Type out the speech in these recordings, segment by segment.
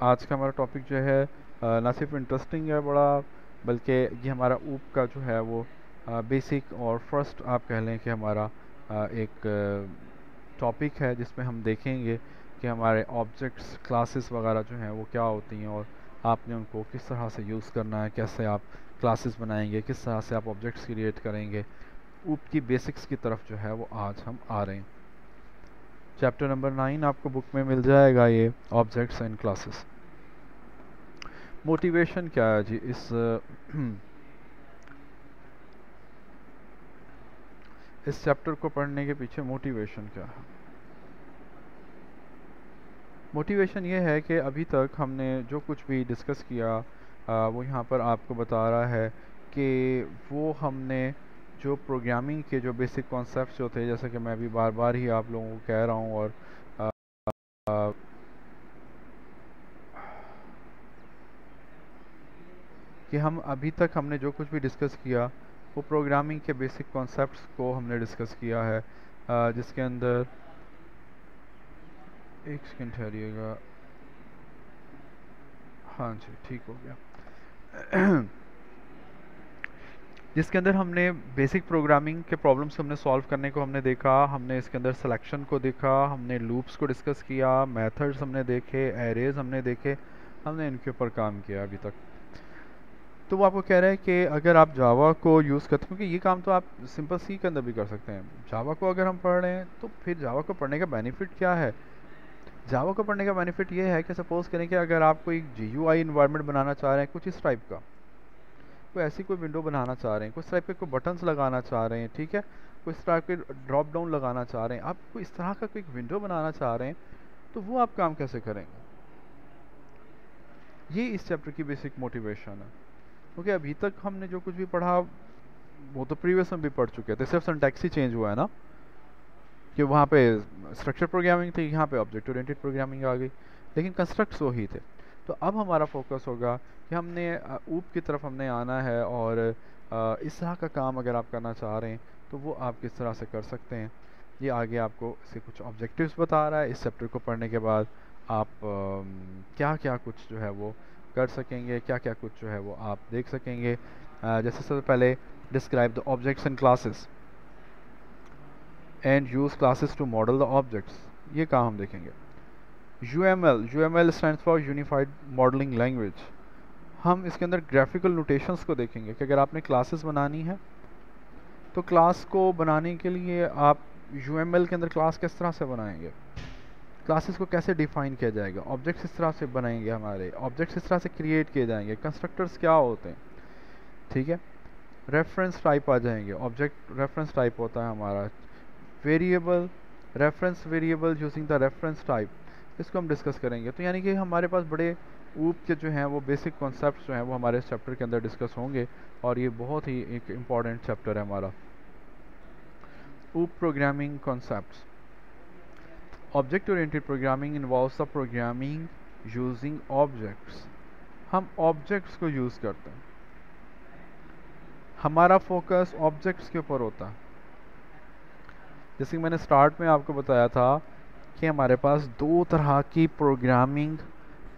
आज का हमारा टॉपिक जो है ना सिर्फ इंटरेस्टिंग है बड़ा, बल्कि ये हमारा ऊप का जो है वो बेसिक और फर्स्ट आप कह लें कि हमारा एक टॉपिक है जिसमें हम देखेंगे कि हमारे ऑब्जेक्ट्स क्लासेस वगैरह जो हैं वो क्या होती हैं और आपने उनको किस तरह से यूज़ करना है, कैसे आप क्लासेस बनाएंगे, किस तरह से आप ऑब्जेक्ट्स क्रिएट करेंगे। ऊप की बेसिक्स की तरफ जो है वो आज हम आ रहे हैं। चैप्टर नंबर 9 आपको बुक में मिल जाएगा, ये ऑब्जेक्ट्स एंड क्लासेस। मोटिवेशन क्या है जी इस चैप्टर को पढ़ने के पीछे मोटिवेशन क्या है? मोटिवेशन ये है कि अभी तक हमने जो कुछ भी डिस्कस किया वो यहाँ पर आपको बता रहा है कि वो हमने जो प्रोग्रामिंग के जो बेसिक कॉन्सेप्ट्स जो थे, जैसे कि मैं अभी बार बार ही आप लोगों को कह रहा हूँ, और आ, कि हम अभी तक हमने जो कुछ भी डिस्कस किया वो प्रोग्रामिंग के बेसिक कॉन्सेप्ट्स को हमने डिस्कस किया है, जिसके अंदर एक सेकेंड ठहरिएगा। हाँ जी, ठीक हो गया। जिसके अंदर हमने बेसिक प्रोग्रामिंग के प्रॉब्लम्स हमने सॉल्व करने को हमने देखा, हमने इसके अंदर सिलेक्शन को देखा, हमने लूप्स को डिस्कस किया, मेथड्स हमने देखे, एरेज हमने देखे, हमने इनके ऊपर काम किया अभी तक। तो वो आपको कह रहा है कि अगर आप जावा को यूज़ करते हैं, क्योंकि ये काम तो आप सिंपल सी के अंदर भी कर सकते हैं, जावा को अगर हम पढ़ रहे हैं तो फिर जावा को पढ़ने का बेनिफिट क्या है? जावा को पढ़ने का बेनिफिट ये है कि सपोज़ करें कि अगर आप कोई GUI इन्वायरमेंट बनाना चाह रहे हैं कुछ इस टाइप का, कोई ऐसी कोई विंडो बनाना चाह रहे हैं, कुछ टाइप के कोई बटन्स लगाना चाह रहे हैं, ठीक है, कोई इस तरह के ड्रॉप डाउन लगाना चाह रहे हैं, आप कोई इस तरह का कोई विंडो बनाना चाह रहे हैं, तो वो आप काम कैसे करेंगे? ये इस चैप्टर की बेसिक मोटिवेशन है। क्योंकि अभी तक हमने जो कुछ भी पढ़ा वो तो प्रीवियस में भी पढ़ चुके थे, सिर्फ सिंटैक्स ही चेंज हुआ है ना, कि वहाँ पे स्ट्रक्चर प्रोग्रामिंग थी, यहाँ पे ऑब्जेक्ट ओरिएंटेड प्रोग्रामिंग आ गई, लेकिन कंस्ट्रक्ट्स वही थे। तो अब हमारा फोकस होगा कि हमने ऊप की तरफ हमने आना है, और इस तरह का काम अगर आप करना चाह रहे हैं तो वो आप किस तरह से कर सकते हैं। ये आगे आपको इसके कुछ ऑब्जेक्टिव्स बता रहा है। इस चैप्टर को पढ़ने के बाद आप क्या क्या कुछ जो है वो कर सकेंगे, क्या क्या कुछ जो है वो आप देख सकेंगे। जैसे सबसे पहले describe the objects and classes and use classes to model the objects, ये काम हम देखेंगे। UML stands for unified modeling language. हम इसके अंदर ग्राफिकल नोटेशंस को देखेंगे कि अगर आपने क्लासेस बनानी है तो क्लास को बनाने के लिए आप UML के अंदर क्लास किस तरह से बनाएंगे, क्लासेस को कैसे डिफाइन किया जाएगा, ऑब्जेक्ट्स इस तरह से बनाएंगे, हमारे ऑब्जेक्ट्स इस तरह से क्रिएट किए जाएंगे, कंस्ट्रक्टर्स क्या होते हैं, ठीक है। रेफरेंस टाइप आ जाएंगे, ऑब्जेक्ट रेफरेंस टाइप होता है हमारा, variable, reference variable using the reference type, इसको हम डिस्कस करेंगे। तो यानी कि हमारे पास बड़े ऊप के जो हैं वो बेसिक कॉन्सेप्ट्स जो हैं वो हमारे इस चैप्टर के अंदर डिस्कस होंगे, और ये बहुत ही एक इम्पॉर्टेंट चैप्टर है हमारा ऊप programming concepts. Object oriented programming involves the programming using objects. हम ऑब्जेक्ट्स को यूज़ करते हैं, हमारा फोकस ऑब्जेक्ट्स के ऊपर होता है। जैसे कि मैंने स्टार्ट में आपको बताया था कि हमारे पास दो तरह की प्रोग्रामिंग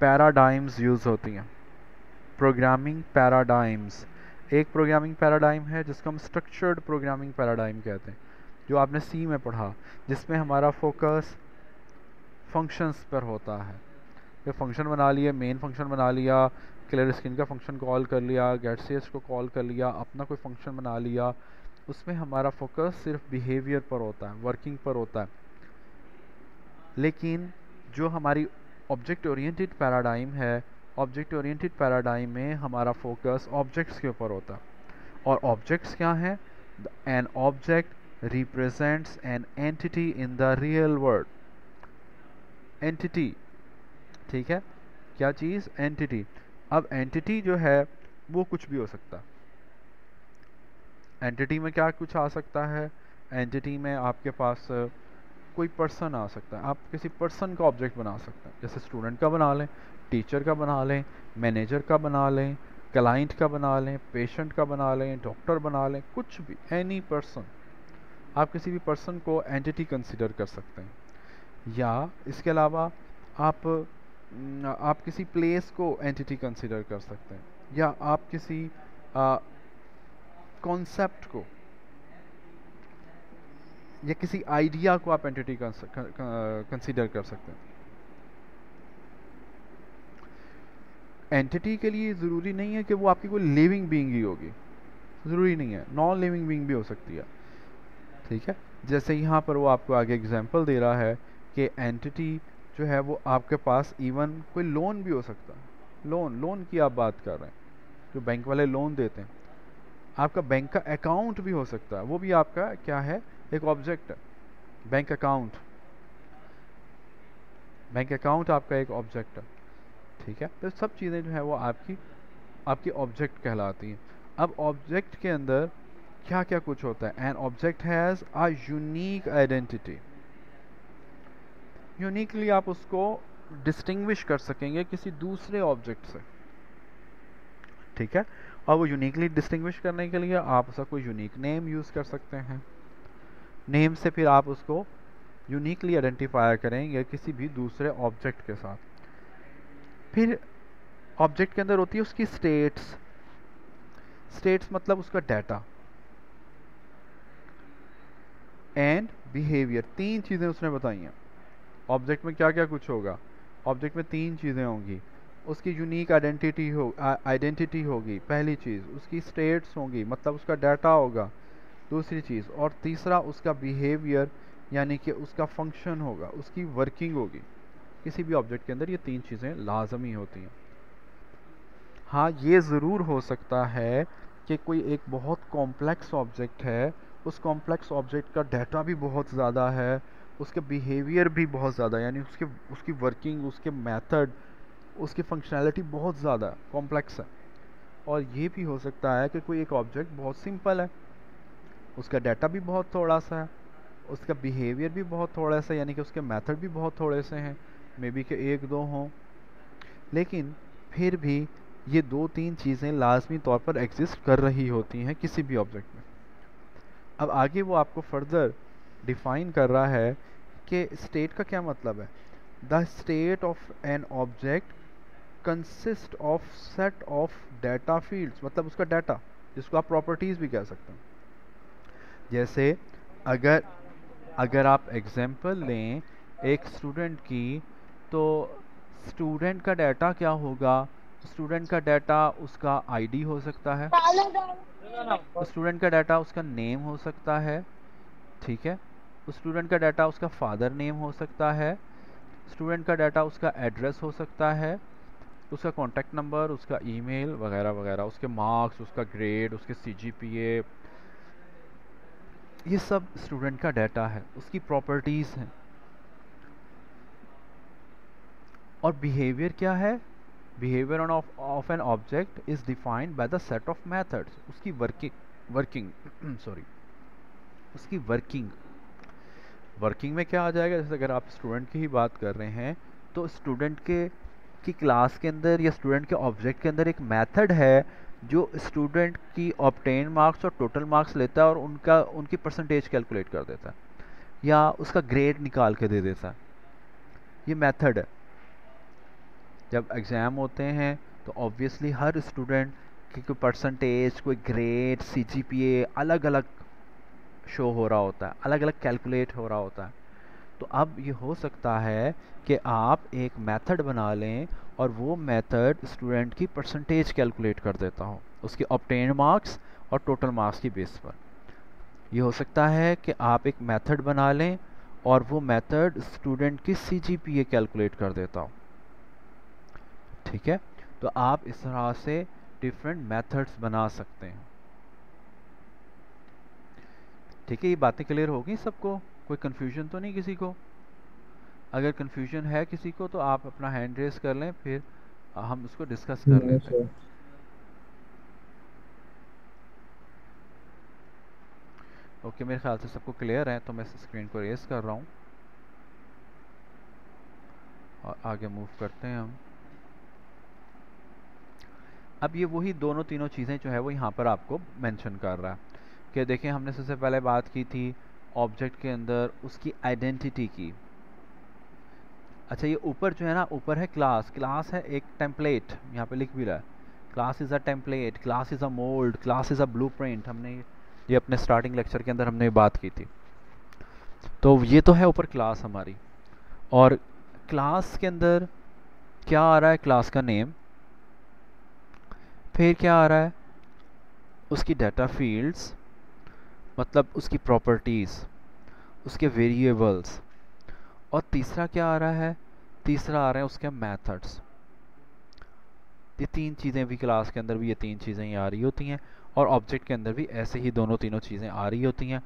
पैराडाइम्स यूज़ होती हैं। प्रोग्रामिंग पैराडाइम्स, एक प्रोग्रामिंग पैराडाइम है जिसको हम स्ट्रक्चर्ड प्रोग्रामिंग पैराडाइम कहते हैं, जो आपने सी में पढ़ा, जिसमें हमारा फोकस फंक्शंस पर होता है। ये फंक्शन बना लिए, मेन फंक्शन बना लिया, क्लियर स्क्रीन का फंक्शन कॉल कर लिया, गेट cs को कॉल कर लिया, अपना कोई फंक्शन बना लिया, उसमें हमारा फोकस सिर्फ बिहेवियर पर होता है, वर्किंग पर होता है। लेकिन जो हमारी ऑब्जेक्ट ओरिएंटेड पैराडाइम है, ऑब्जेक्ट ओरिएंटेड पैराडाइम में हमारा फोकस ऑब्जेक्ट्स के ऊपर होता है। और ऑब्जेक्ट्स क्या हैं? An object represents an entity in the real world. Entity, ठीक है, क्या चीज़? एंटिटी। अब एंटिटी जो है वो कुछ भी हो सकता है। एंटिटी में क्या कुछ आ सकता है? एंटिटी में आपके पास कोई पर्सन आ सकता है, आप किसी पर्सन का ऑब्जेक्ट बना सकते हैं, जैसे स्टूडेंट का बना लें, टीचर का बना लें, मैनेजर का बना लें, क्लाइंट का बना लें, पेशेंट का बना लें, डॉक्टर बना लें, कुछ भी, एनी पर्सन। आप किसी भी पर्सन को एंटिटी कंसिडर कर सकते हैं। या इसके अलावा आप आप किसी प्लेस को एंटिटी कंसिडर कर सकते हैं, या आप किसी कॉन्सेप्ट को या किसी आइडिया को आप एंटिटी कंसिडर कर सकते हैं। एंटिटी के लिए ज़रूरी नहीं है कि वो आपकी कोई लिविंग बीइंग ही होगी, ज़रूरी नहीं है, नॉन लिविंग बीइंग भी हो सकती है। ठीक है, जैसे यहाँ पर वो आपको आगे एग्जांपल दे रहा है कि एंटिटी जो है वो आपके पास इवन कोई लोन भी हो सकता है। लोन की आप बात कर रहे हैं, जो बैंक वाले लोन देते हैं, आपका बैंक का अकाउंट भी हो सकता है, वो भी आपका क्या है, एक ऑब्जेक्ट है। बैंक अकाउंट आपका एक ऑब्जेक्ट है। ठीक है, तो सब चीज़ें जो है वो आपकी ऑब्जेक्ट कहलाती हैं। अब ऑब्जेक्ट के अंदर क्या क्या कुछ होता है। An object has a unique identity, uniquely आप उसको डिस्टिंग्विश कर सकेंगे किसी दूसरे ऑब्जेक्ट से। ठीक है, और वो यूनिकली डिस्टिंग्विश करने के लिए आप उसका कोई यूनिक नेम यूज़ कर सकते हैं। नेम से फिर आप उसको यूनिकली आइडेंटिफाई करेंगे किसी भी दूसरे ऑब्जेक्ट के साथ। फिर ऑब्जेक्ट के अंदर होती है उसकी स्टेट्स मतलब उसका डाटा एंड बिहेवियर। 3 चीज़ें उसने बताई हैं। ऑब्जेक्ट में क्या क्या कुछ होगा, ऑब्जेक्ट में 3 चीज़ें होंगी। उसकी यूनिक आइडेंटिटी होगी, पहली चीज़। उसकी स्टेट्स होंगी, मतलब उसका डाटा होगा, दूसरी चीज़। और तीसरा उसका बिहेवियर, यानी कि उसका फंक्शन होगा, उसकी वर्किंग होगी। किसी भी ऑब्जेक्ट के अंदर ये 3 चीज़ें लाजमी होती हैं। हाँ, ये ज़रूर हो सकता है कि कोई एक बहुत कॉम्प्लेक्स ऑब्जेक्ट है, उस कॉम्प्लेक्स ऑब्जेक्ट का डाटा भी बहुत ज़्यादा है, उसके बिहेवियर भी बहुत ज़्यादा, यानी उसकी वर्किंग, उसके मेथड, उसकी फंक्शनैलिटी बहुत ज़्यादा कॉम्प्लेक्स है। और ये भी हो सकता है कि कोई एक ऑब्जेक्ट बहुत सिंपल है, उसका डाटा भी बहुत थोड़ा सा है, उसका बिहेवियर भी बहुत थोड़ा सा, यानी कि उसके मेथड भी बहुत थोड़े से हैं, मे बी के 1-2 हों, लेकिन फिर भी ये 2-3 चीज़ें लाजमी तौर पर एग्जिस्ट कर रही होती हैं किसी भी ऑब्जेक्ट में। अब आगे वो आपको फर्दर डिफाइन कर रहा है कि स्टेट का क्या मतलब है। The state of an object consist of set of data fields, मतलब उसका डाटा, जिसको आप प्रॉपर्टीज़ भी कह सकते हैं। जैसे अगर अगर आप एग्जांपल लें एक स्टूडेंट की, तो स्टूडेंट का डाटा क्या होगा। स्टूडेंट का डाटा उसका आईडी हो सकता है, स्टूडेंट का डाटा उसका नेम हो सकता है। ठीक है, स्टूडेंट का डाटा उसका फादर नेम हो सकता है, स्टूडेंट का डाटा उसका एड्रेस हो सकता है, उसका कॉन्टैक्ट नंबर, उसका ईमेल वगैरह वगैरह, उसके मार्क्स, उसका ग्रेड, उसके सीजीपीए, ये सब स्टूडेंट का डाटा है, उसकी प्रॉपर्टीज़ हैं। और बिहेवियर क्या है, behaviour of an object is defined by the set of methods, उसकी वर्किंग सॉरी उसकी वर्किंग में क्या आ जाएगा। जैसे अगर आप स्टूडेंट की ही बात कर रहे हैं, तो स्टूडेंट की क्लास के अंदर या स्टूडेंट के ऑब्जेक्ट के अंदर एक मेथड है जो स्टूडेंट की ऑब्टेन मार्क्स और टोटल मार्क्स लेता है और उनकी परसेंटेज कैलकुलेट कर देता है, या उसका ग्रेड निकाल के दे देता है। ये मेथड है। जब एग्ज़ाम होते हैं तो ऑब्वियसली हर स्टूडेंट की कोई परसेंटेज, कोई ग्रेड, सीजीपीए अलग अलग शो हो रहा होता है, अलग अलग कैलकुलेट हो रहा होता है। तो अब ये हो सकता है कि आप एक मेथड बना लें और वो मेथड स्टूडेंट की परसेंटेज कैलकुलेट कर देता हो, उसके ऑब्टेन मार्क्स और टोटल मार्क्स की बेस पर। ये हो सकता है कि आप एक मेथड बना लें और वो मेथड स्टूडेंट की सीजीपीए कैलकुलेट कर देता हो। ठीक है, तो आप इस तरह से डिफरेंट मेथड्स बना सकते हैं। ठीक है, ये बातें क्लियर होगी सबको, कोई कन्फ्यूजन तो नहीं किसी को। अगर कन्फ्यूजन है किसी को तो आप अपना हैंड रेस कर लें, फिर हम उसको डिस्कस कर लेते हैं। ओके, मेरे ख्याल से सबको क्लियर है, तो मैं स्क्रीन को रेस कर रहा हूँ और आगे मूव करते हैं हम। अब ये वही दोनों तीनों चीज़ें जो है वो यहाँ पर आपको मेंशन कर रहा है कि देखिए, हमने सबसे पहले बात की थी ऑब्जेक्ट के अंदर उसकी आइडेंटिटी की। अच्छा ये ऊपर जो है ना, ऊपर है क्लास, क्लास है एक टेम्पलेट, यहाँ पे लिख भी रहा है class is a template, class is a mould, class is a blueprint. हमने ये अपने स्टार्टिंग लेक्चर के अंदर हमने बात की थी। तो ये तो है ऊपर क्लास हमारी, और क्लास के अंदर क्या आ रहा है, क्लास का नेम, फिर क्या आ रहा है उसकी डाटा फील्ड्स, मतलब उसकी प्रॉपर्टीज़, उसके वेरिएबल्स, और तीसरा क्या आ रहा है, तीसरा आ रहा है उसके मेथड्स। ये तीन चीज़ें भी क्लास के अंदर भी ये तीन चीज़ें ही आ रही होती हैं, और ऑब्जेक्ट के अंदर भी ऐसे ही दोनों तीनों चीज़ें आ रही होती हैं।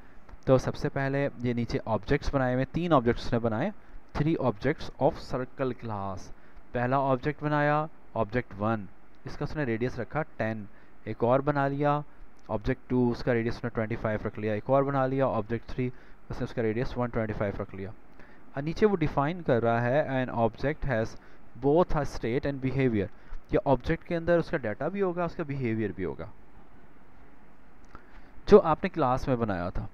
तो सबसे पहले ये नीचे ऑब्जेक्ट्स बनाए हुए, तीन ऑब्जेक्ट्स ने बनाए, 3 ऑब्जेक्ट्स ऑफ सर्कल क्लास। पहला ऑब्जेक्ट बनाया ऑब्जेक्ट 1, इसका उसने रेडियस रखा 10, एक और बना लिया ऑब्जेक्ट 2, उसका रेडियस उसने 25 रख लिया, एक और बना लिया ऑब्जेक्ट 3, उसने उसका रेडियस 125 रख लिया। और नीचे वो डिफाइन कर रहा है an object has both a state and behaviour, कि ऑब्जेक्ट के अंदर उसका डाटा भी होगा, उसका बिहेवियर भी होगा, जो आपने क्लास में बनाया था।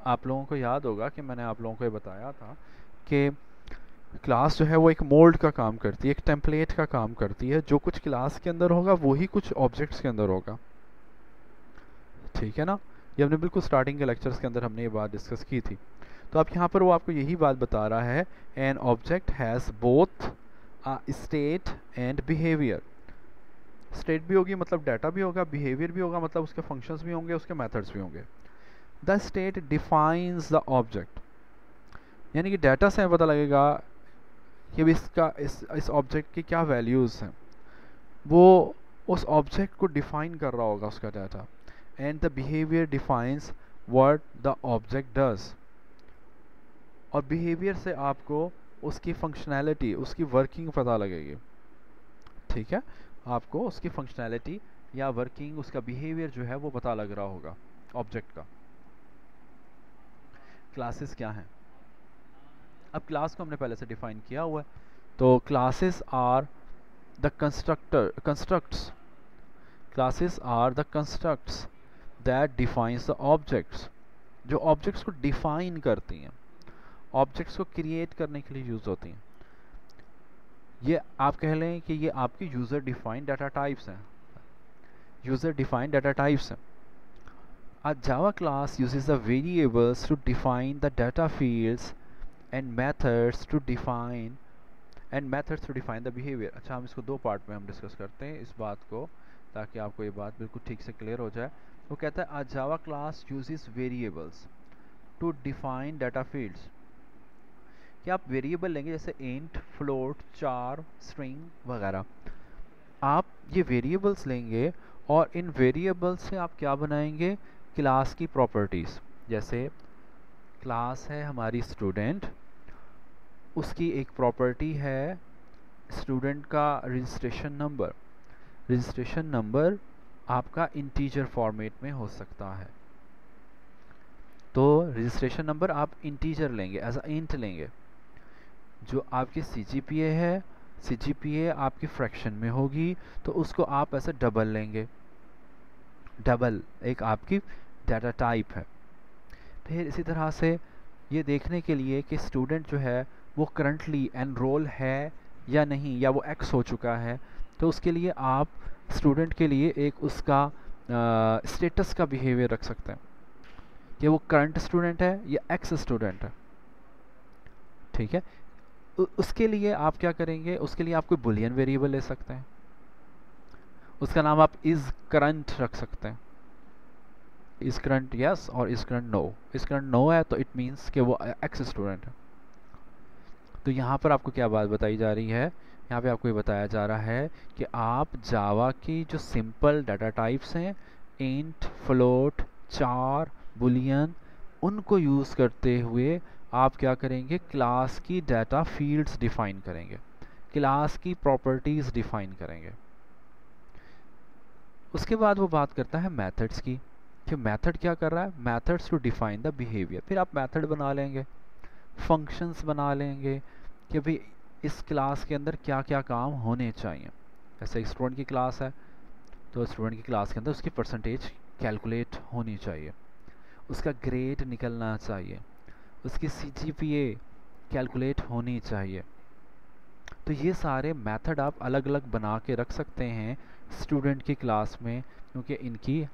आप लोगों को याद होगा कि मैंने आप लोगों को ये बताया था कि क्लास जो है वो एक मोल्ड का काम करती है, एक टेम्पलेट का काम करती है, जो कुछ क्लास के अंदर होगा वही कुछ ऑब्जेक्ट्स के अंदर होगा। ठीक है ना, ये हमने बिल्कुल स्टार्टिंग के लेक्चर्स के अंदर हमने ये बात डिस्कस की थी। तो अब यहाँ पर वो आपको यही बात बता रहा है, an object has both state and behaviour. State भी होगी मतलब डाटा भी होगा, बिहेवियर भी होगा मतलब उसके फंक्शंस भी होंगे, उसके मेथड्स भी होंगे। The state defines the object, यानी कि डाटा से हमें पता लगेगा कि अब इसका इस ऑब्जेक्ट की क्या वैल्यूज़ हैं, वो उस ऑब्जेक्ट को डिफाइन कर रहा होगा उसका data. And the behaviour defines what the object does, और बिहेवियर से आपको उसकी फंक्शनैलिटी, उसकी वर्किंग पता लगेगी। ठीक है, आपको उसकी फंक्शनैलिटी या वर्किंग, उसका बिहेवियर जो है वो पता लग रहा होगा ऑब्जेक्ट का। क्लासेस क्या हैं, अब क्लास को हमने पहले से डिफाइन किया हुआ है। तो classes are the constructs, classes are the constructs that defines the objects, जो ऑब्जेक्ट्स को डिफाइन करती हैं, ऑब्जेक्ट्स को क्रिएट करने के लिए यूज़ होती हैं। ये आप कह लें कि ये आपकी यूज़र डिफाइंड डाटा टाइप्स हैं, यूज़र डिफाइंड डाटा टाइप्स हैं। A Java class uses the variables to define the data fields and methods to define the behavior। अच्छा, हम इसको दो पार्ट में हम डिस्कस करते हैं इस बात को, ताकि आपको ये बात बिल्कुल ठीक से क्लियर हो जाए। वो कहता है a Java class uses variables to define data fields, कि आप वेरिएबल लेंगे जैसे इंट, फ्लोट, चार, स्ट्रिंग वगैरह। आप ये वेरिएबल्स लेंगे और इन वेरिएबल्स से आप क्या बनाएंगे, क्लास की प्रॉपर्टीज़। जैसे क्लास है हमारी स्टूडेंट, उसकी एक प्रॉपर्टी है स्टूडेंट का रजिस्ट्रेशन नंबर। रजिस्ट्रेशन नंबर आपका इंटीजर फॉर्मेट में हो सकता है, तो रजिस्ट्रेशन नंबर आप इंटीजर लेंगे, एज अ इंट लेंगे। जो आपकी CGPA है, CGPA आपकी फ्रैक्शन में होगी, तो उसको आप ऐसे डबल लेंगे। डबल एक आपकी डाटा टाइप है। फिर इसी तरह से ये देखने के लिए कि स्टूडेंट जो है वो करंटली एनरोल है या नहीं, या वो एक्स हो चुका है, तो उसके लिए आप स्टूडेंट के लिए एक उसका स्टेटस का बिहेवियर रख सकते हैं कि वो करंट स्टूडेंट है या एक्स स्टूडेंट है। ठीक है, उसके लिए आप क्या करेंगे, उसके लिए आप कोई बुलियन वेरिएबल ले सकते हैं, उसका नाम आप इज़ करंट रख सकते हैं। इज़ करंट यस और is current no. Is current no है तो इट मीन्स कि वो एक्स स्टूडेंट है। तो यहाँ पर आपको क्या बात बताई जा रही है, यहाँ पे आपको ये बताया जा रहा है कि आप जावा की जो सिंपल डाटा टाइप्स हैं, इंट, फ्लोट, चार, बुलियन, उनको यूज़ करते हुए आप क्या करेंगे, क्लास की डाटा फील्ड्स डिफाइन करेंगे, क्लास की प्रॉपर्टीज़ डिफाइन करेंगे। उसके बाद वो बात करता है मेथड्स की, कि मेथड क्या कर रहा है, methods to define the behaviour. फिर आप मेथड बना लेंगे, फंक्शंस बना लेंगे कि भाई इस क्लास के अंदर क्या क्या काम होने चाहिए। जैसे स्टूडेंट की क्लास है, तो स्टूडेंट की क्लास के अंदर उसकी परसेंटेज कैलकुलेट होनी चाहिए, उसका ग्रेड निकलना चाहिए, उसकी CGPA कैलकुलेट होनी चाहिए। तो ये सारे मेथड आप अलग अलग बना के रख सकते हैं स्टूडेंट की क्लास में, क्योंकि इनकी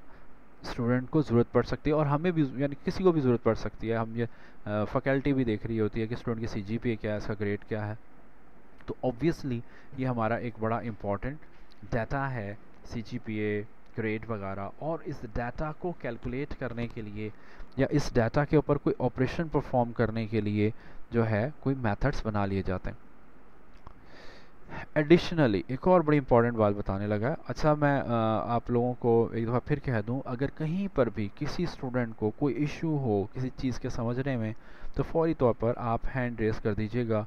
स्टूडेंट को ज़रूरत पड़ सकती है और हमें भी, यानी किसी को भी ज़रूरत पड़ सकती है। हम ये फैकल्टी भी देख रही होती है कि स्टूडेंट की सीजीपीए क्या है, इसका ग्रेड क्या है। तो ऑब्वियसली ये हमारा एक बड़ा इम्पॉर्टेंट डाटा है, सीजीपीए, ग्रेड वगैरह। और इस डाटा को कैलकुलेट करने के लिए या इस डाटा के ऊपर कोई ऑपरेशन परफॉर्म करने के लिए जो है कोई मेथड्स बना लिए जाते हैं। एडिशनली एक और बड़ी इंपॉर्टेंट बात बताने लगा है। अच्छा, मैं आप लोगों को एक दफ़ा फिर कह दूं, अगर कहीं पर भी किसी स्टूडेंट को कोई इशू हो किसी चीज़ के समझने में, तो फौरी तौर पर आप हैंड रेस कर दीजिएगा,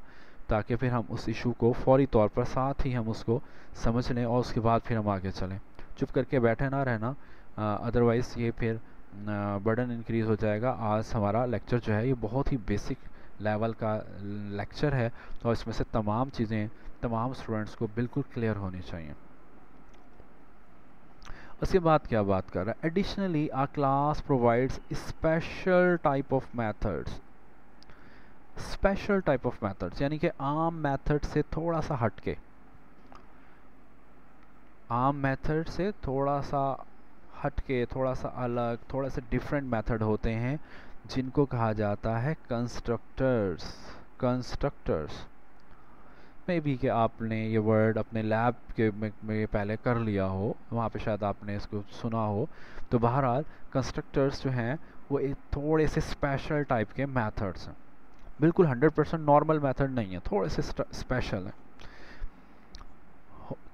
ताकि फिर हम उस इशू को फौरी तौर पर साथ ही हम उसको समझ लें और उसके बाद फिर हम आगे चलें। चुप करके बैठे ना रहना, अदरवाइज़ ये फिर बर्डन इंक्रीज़ हो जाएगा। आज हमारा लेक्चर जो है ये बहुत ही बेसिक लेवल का लेक्चर है, और इसमें से तमाम चीज़ें तमाम स्टूडेंट्स को बिल्कुल क्लियर होनी चाहिए। उसके बाद क्या बात कर रहा है, additionally our class provides special type of methods. Special type of methods यानी कि आम मेथड से थोड़ा सा हटके, आम मेथड से थोड़ा सा हटके, थोड़ा सा अलग, थोड़ा सा डिफरेंट मेथड होते हैं, जिनको कहा जाता है कंस्ट्रक्टर्स। कंस्ट्रक्टर्स मे भी कि आपने ये वर्ड अपने लैब के में पहले कर लिया हो, वहाँ पे शायद आपने इसको सुना हो। तो बहरहाल कंस्ट्रक्टर्स जो हैं वो एक थोड़े से स्पेशल टाइप के मेथड्स हैं, बिल्कुल 100% नॉर्मल मेथड नहीं है, थोड़े से स्पेशल हैं।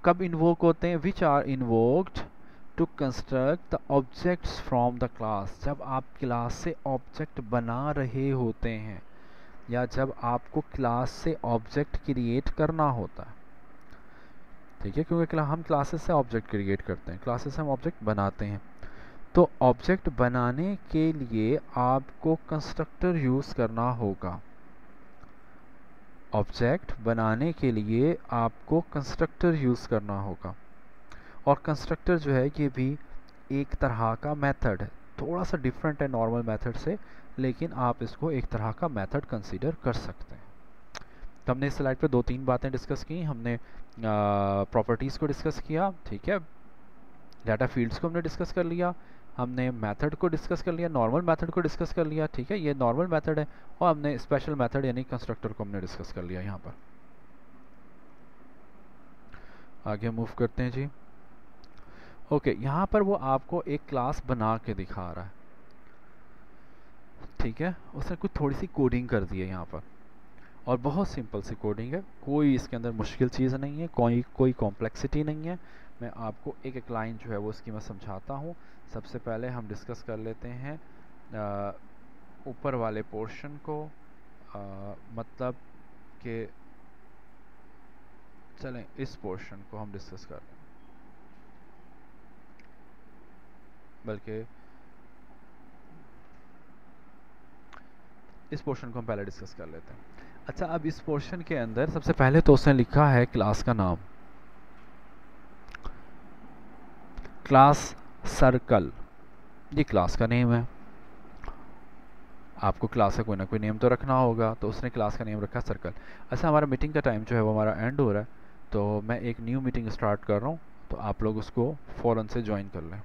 कब इन्वोक होते हैं? Which are invoked to construct the objects from the class. जब आप क्लास से ऑब्जेक्ट बना रहे होते हैं या जब आपको क्लास से ऑब्जेक्ट क्रिएट करना होता है, ठीक है, क्योंकि हम क्लासेस से ऑब्जेक्ट क्रिएट करते हैं, क्लासेस से हम ऑब्जेक्ट बनाते हैं। तो ऑब्जेक्ट बनाने के लिए आपको कंस्ट्रक्टर यूज़ करना होगा। ऑब्जेक्ट बनाने के लिए आपको कंस्ट्रक्टर यूज़ करना होगा। और कंस्ट्रक्टर जो है ये भी एक तरह का मेथड है, थोड़ा सा डिफरेंट है नॉर्मल मेथड से, लेकिन आप इसको एक तरह का मेथड कंसीडर कर सकते हैं। तो हमने इस स्लाइड पे 2-3 बातें डिस्कस की। हमने प्रॉपर्टीज़ को डिस्कस किया, ठीक है, डाटा फील्ड्स को हमने डिस्कस कर लिया, हमने मेथड को डिस्कस कर लिया, नॉर्मल मेथड को डिस्कस कर लिया, ठीक है, ये नॉर्मल मेथड है, और हमने स्पेशल मेथड यानी कंस्ट्रक्टर को हमने डिस्कस कर लिया। यहाँ पर आगे मूव करते हैं जी। ओके, यहाँ पर वो आपको एक क्लास बना के दिखा रहा है, ठीक है, उसने कुछ थोड़ी सी कोडिंग कर दी है यहाँ पर, और बहुत सिंपल सी कोडिंग है, कोई इसके अंदर मुश्किल चीज़ नहीं है, कोई कॉम्प्लेक्सिटी नहीं है। मैं आपको एक एक लाइन जो है वो इसकी मैं समझाता हूँ। सबसे पहले हम डिस्कस कर लेते हैं ऊपर वाले पोर्शन को, मतलब कि चलें इस पोर्शन को हम डिस्कस कर लें, बल्कि इस पोर्शन को हम पहले डिस्कस कर लेते हैं। अच्छा, अब इस पोर्शन के अंदर सबसे पहले तो उसने लिखा है क्लास का नाम, क्लास सर्कल, ये क्लास का नेम है। आपको क्लास का कोई ना कोई नेम तो रखना होगा, तो उसने क्लास का नेम रखा सर्कल। अच्छा, हमारा मीटिंग का टाइम जो है वो हमारा एंड हो रहा है, तो मैं एक न्यू मीटिंग स्टार्ट कर रहा हूँ, तो आप लोग उसको फ़ौरन से ज्वाइन कर लें।